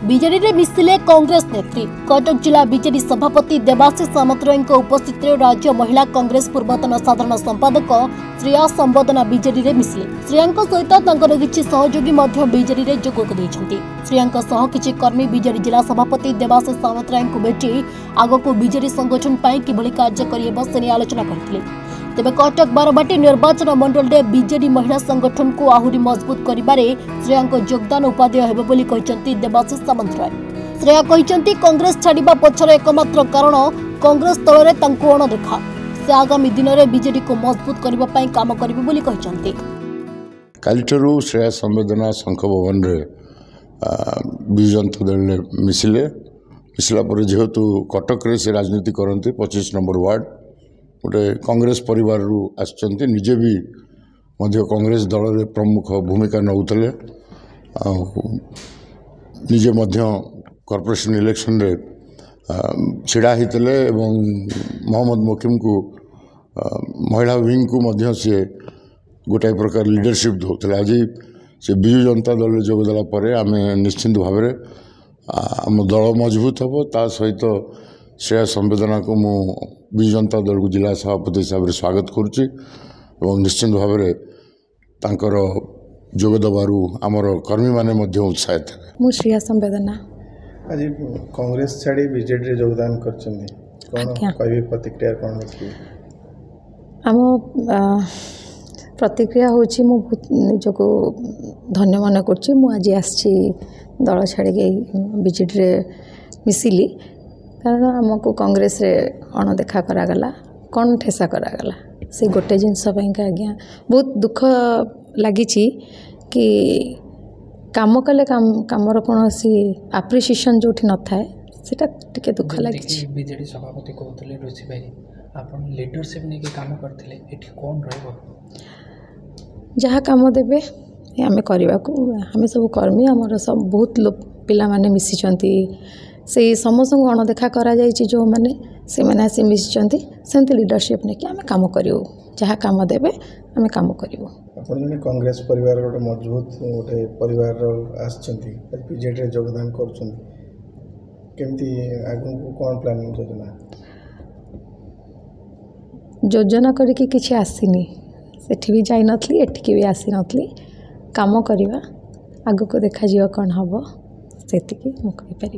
BJD रे मिसिले कांग्रेस नेत्री कटक जिला बीजेडी सभापति देवाशीष सामंतराय उपस्थित राज्य महिला कांग्रेस पूर्वतन साधारण संपादक श्रेया संबोधना बीजेडी रे मिसिले। श्रेया सहित किछि सहयोगी बीजेडी रे जोग देइछन्ति। श्रेया सह किछि कर्मी बीजेडी जिला सभापति देवाशीष सामंतराय भेटी आगको बीजेडी संगठन पाई किभली कार्य करियबो से आलोचना करथिले। तेबे कटक बारबाटी निर्वाचन मंडल में बीजेडी महिला संगठन को आहुरी मजबूत करिबारे श्रेया योगदान उपादेय हेबो बोली कहिसंती देवाशीष सामंतराय। श्रेया कहिसंती कांग्रेस छाड़िबा पछरे एकमात्र कारण कांग्रेस तलरे तांको अणदेखा। से आगामी दिन में बीजेडी को मजबूत करबा पई काम करिबो बोली कहिसंती। कालिठरू श्रेया संवेदना शंख भवन रे विजंत दल मिसिला पर जेहेतु कटक रे से राजनीति करते 25 नंबर वार्ड गोटे कांग्रेस परिवार आसचंती निजे भी मध्य कांग्रेस दल रे प्रमुख भूमिका नौतले निजे मध्य कॉर्पोरेशन इलेक्शन रे छिड़ा हितले एवं मोहम्मद मोकिम को महिला विंग को मध्य से गोटाए प्रकार लीडरशिप दौले। आज से विजु जनता दल जोगदेला पर आम निश्चिंत भाव आम दल मजबूत हम ता सहित श्रेया संवेदना को मु विजु जनता दल को जिला सभापति हिसाब से स्वागत करुच्ची और निश्चिंत भाव जोगदेवु आमर कर्मी माने उत्साहित है। मु श्रेया संवेदना आज कांग्रेस छाड़ी बीजेडी रे योगदान करछन्ती कोन कहबे प्रतिक्रिया कोन अछि आम प्रतिक्रिया होची मु निजको धन्य मन करछि। मु आज आछि दल छाड़ी बीजेडी रे मिसिली कारण आमको कांग्रेस रे अणदेखा करागला कौन ठेसा करागला से गोटे जिनस आज्ञा बहुत दुख लगी कि काम कले कामर कौन सी आप्रिसिएसन जो न थाए सेटा टिके दुख लगी। बीजेडी सभापति कहते ऋषि भाई आप लीडरशिप नहीं के काम करते एठी कौन रहबो जहाँ काम देवे आम करने को आम सब कर्मी आमर सब बहुत लोग पिला माने मिसिचंती से समस्त अणदेखा करा जो मैंने से मैंने आसी मिसिचंती सेमती लीडरशिप नहीं कि आम काम करूँ जहाँ काम देवे आम काम करूँ। आपने कांग्रेस परिवार गोटे मजबूत गोटे परिवार आसचंती बीजेडी रे योगदान करछंती केमती आगु कौन प्लानिंग योजना करके किसी आसीनी सेठी भी जाई नथली एठिकी भी आसी नथली काम करवा आगु को देखा जियो कौन हम से कही पारि।